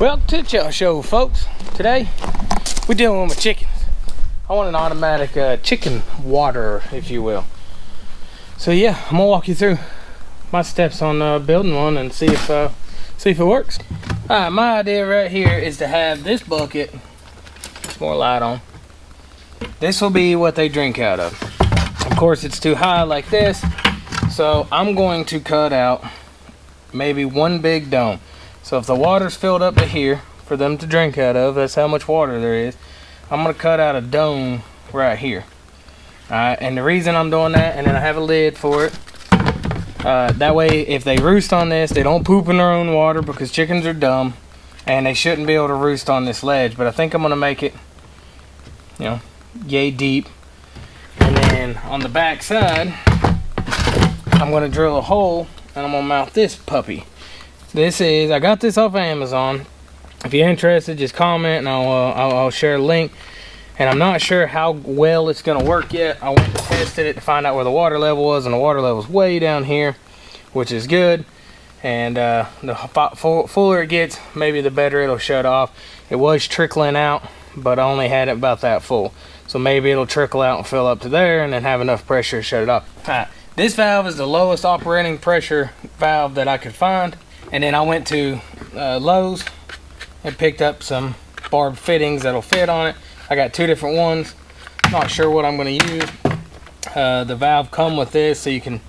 Well, to show folks, today we're dealing with chickens. I want an automatic chicken waterer, if you will. So yeah, I'm gonna walk you through my steps on building one and see if it works. All right, my idea right here is to have this bucket. It's more light on. This will be what they drink out of. Of course, it's too high like this, so I'm going to cut out maybe one big dome. So if the water's filled up to here for them to drink out of, that's how much water there is. I'm gonna cut out a dome right here. All right, and the reason I'm doing that, and then I have a lid for it. That way, if they roost on this, they don't poop in their own water, because chickens are dumb, and they shouldn't be able to roost on this ledge. But I think I'm gonna make it, you know, yay deep. And then on the back side, I'm gonna drill a hole, and I'm gonna mount this puppy. I got this off of Amazon. If you're interested, just comment and I'll share a link. And I'm not sure how well it's gonna work yet. I went and tested it to find out where the water level was, and the water level's way down here, which is good. And the fuller it gets, maybe the better it'll shut off. It was trickling out, but I only had it about that full. So maybe it'll trickle out and fill up to there and then have enough pressure to shut it off. All right. This valve is the lowest operating pressure valve that I could find. And then I went to Lowe's and picked up some barb fittings that'll fit on it. I got two different ones. Not sure what I'm going to use. The valve come with this, so you can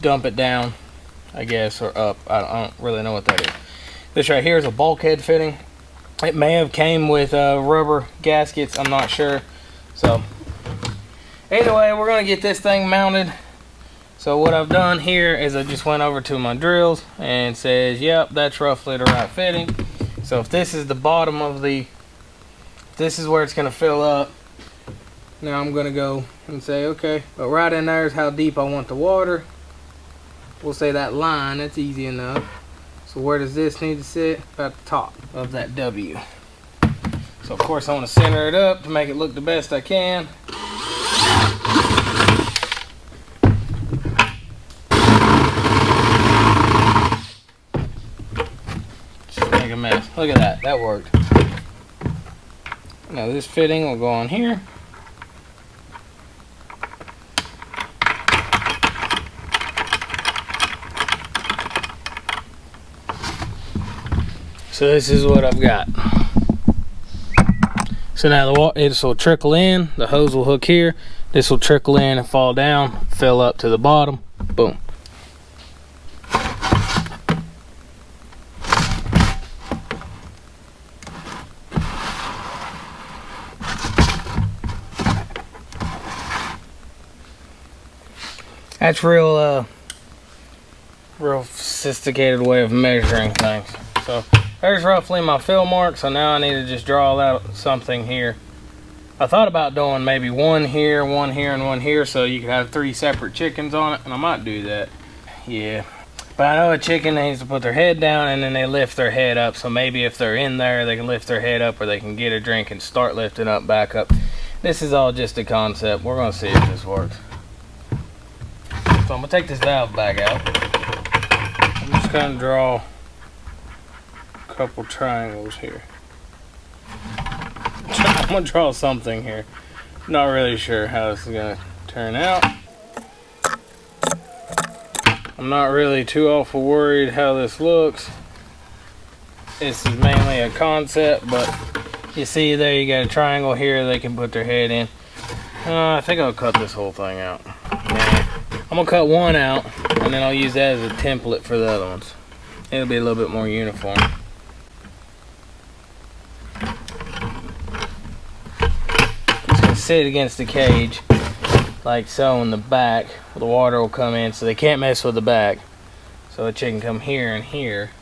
dump it down, I guess, or up. I don't really know what that is. This right here is a bulkhead fitting. It may have came with rubber gaskets. I'm not sure. So anyway, we're going to get this thing mounted. So what I've done here is I just went over to my drills and says, yep, that's roughly the right fitting. So if this is the bottom of this is where it's going to fill up. Now I'm going to go and say, okay, but right in there is how deep I want the water. We'll say that line, that's easy enough. So where does this need to sit? About the top of that W. So of course I want to center it up to make it look the best I can. A mess. Look at that. That worked. Now this fitting will go on here. So this is what I've got. So now this will trickle in. The hose will hook here. This will trickle in and fall down, fill up to the bottom. Boom. That's real sophisticated way of measuring things. So there's roughly my fill mark. So now I need to just draw out something here. I thought about doing maybe one here, and one here, so you could have 3 separate chickens on it, and I might do that. Yeah, but I know a chicken needs to put their head down and then they lift their head up. So maybe if they're in there, they can lift their head up, or they can get a drink and start lifting up back up. This is all just a concept. We're gonna see if this works. So I'm going to take this valve back out. I'm just going to draw a couple triangles here. I'm going to draw something here. Not really sure how this is going to turn out. I'm not really too awful worried how this looks. This is mainly a concept, but you see there you got a triangle here they can put their head in. I think I'll cut this whole thing out. I'm gonna cut one out, and then I'll use that as a template for the other ones. It'll be a little bit more uniform. It's gonna sit against the cage, like so in the back. The water will come in, so they can't mess with the back. So the chicken come here and here.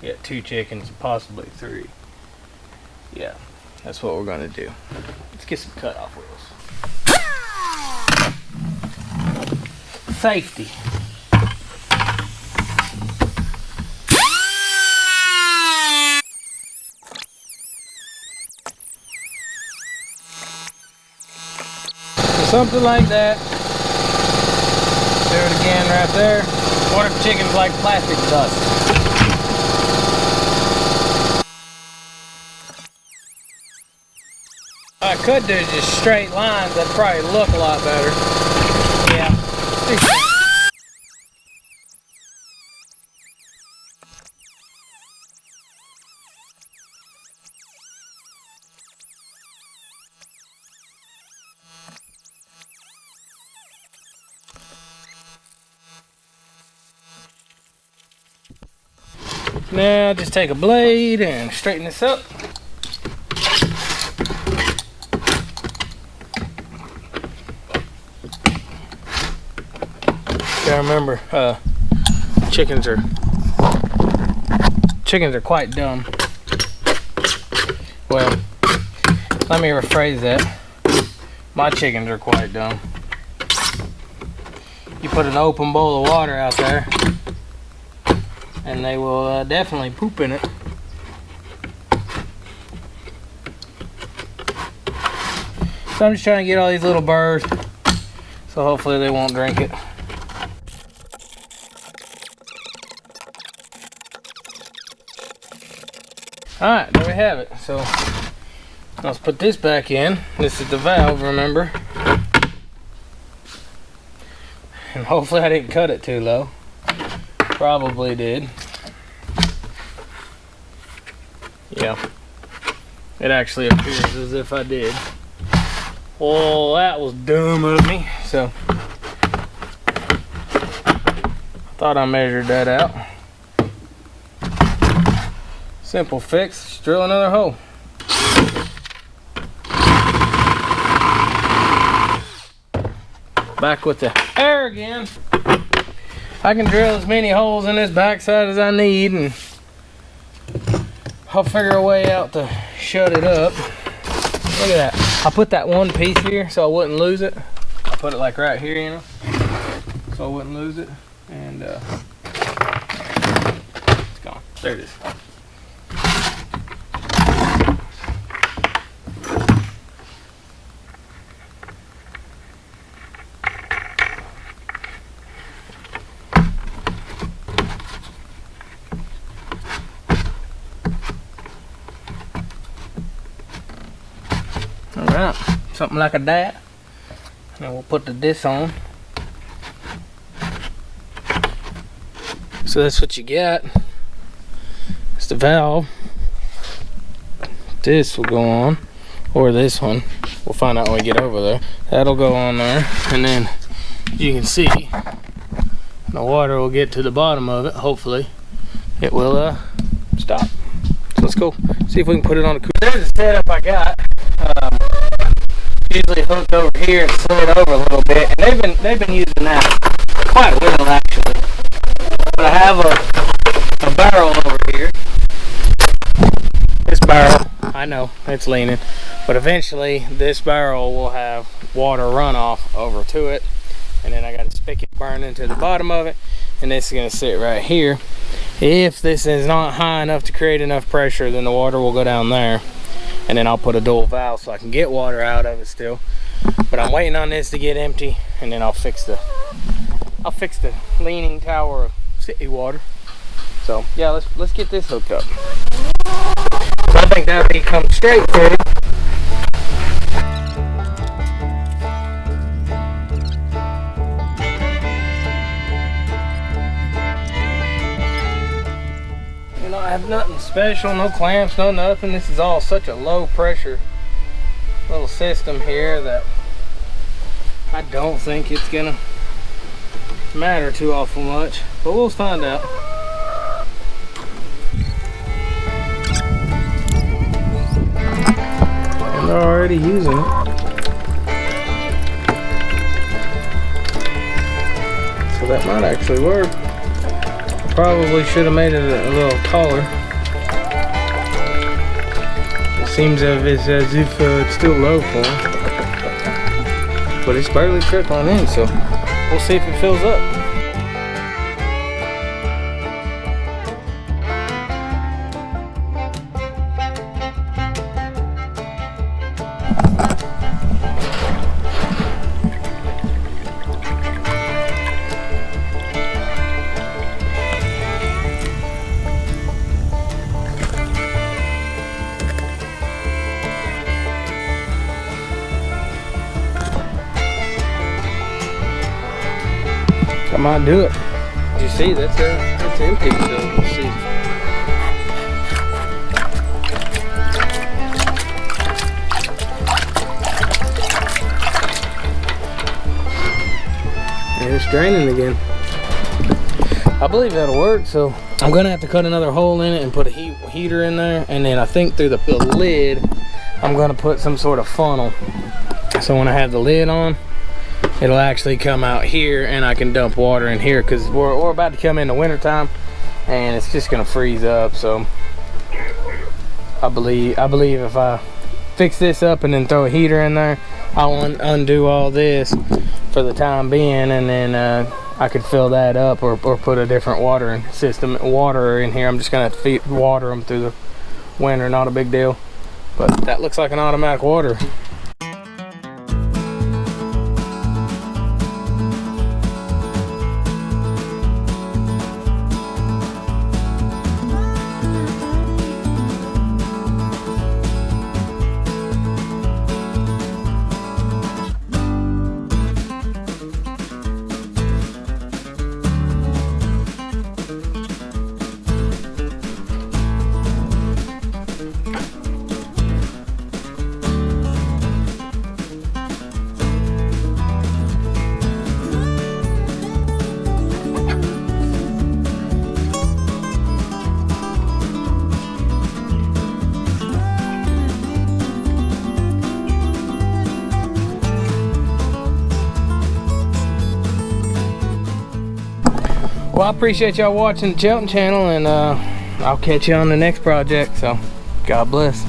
You got 2 chickens, possibly 3. Yeah, that's what we're gonna do. Let's get some cutoff wheels. Safety. Something like that. Do it again right there. What if chickens like plastic dust? I could do just straight lines. That'd probably look a lot better. Yeah. Now just take a blade and straighten this up. Gotta remember, chickens are quite dumb. Well, let me rephrase that. My chickens are quite dumb. You put an open bowl of water out there, and they will definitely poop in it. So I'm just trying to get all these little birds, so hopefully they won't drink it. Alright, there we have it. So let's put this back in. This is the valve, remember? And hopefully I didn't cut it too low. Probably did. Yeah. It actually appears as if I did. Well, that was dumb of me. So thought I measured that out. Simple fix, just drill another hole. Back with the air again. I can drill as many holes in this backside as I need, and I'll figure a way out to shut it up. Look at that. I put that one piece here so I wouldn't lose it. I put it like right here, you know, so I wouldn't lose it. And it's gone. There it is. Alright, something like that. And then we'll put the disc on. So that's what you get. It's the valve. This will go on, or this one. We'll find out when we get over there. That'll go on there, and then you can see the water will get to the bottom of it. Hopefully it will stop. So let's go see if we can put it on the cooler. There's the setup I got. Usually hooked over here and slid over a little bit, and they've been using that quite well actually. But I have a barrel over here. This barrel, I know it's leaning, but eventually this barrel will have water runoff over to it, and then I got a spigot burning to the bottom of it, and this is going to sit right here. If this is not high enough to create enough pressure, then the water will go down there, and then I'll put a dual valve so I can get water out of it still. But I'm waiting on this to get empty, and then I'll fix the leaning tower of city water. So yeah, let's get this hooked up. So I think that'll come straight through. I have nothing special, no clamps, no nothing. This is all such a low pressure little system here that I don't think it's gonna matter too awful much, but we'll find out. And they're already using it. So that might actually work. Probably should have made it a little taller. It seems as if it's still low for him. But it's barely trickling in, so we'll see if it fills up. I might do it. Did you see that's empty still. Let's see. And it's draining again. I believe that'll work, so I'm gonna have to cut another hole in it and put a heater in there, and then I think through the lid I'm gonna put some sort of funnel, so when I have the lid on, it'll actually come out here and I can dump water in here, because we're about to come in the winter time and it's just gonna freeze up. So I believe if I fix this up and then throw a heater in there, I'll undo all this for the time being, and then I could fill that up or put a different watering system in here. I'm just gonna have to water them through the winter, not a big deal. But that looks like an automatic water. Well, I appreciate y'all watching the Chelton channel, and I'll catch you on the next project. So, God bless.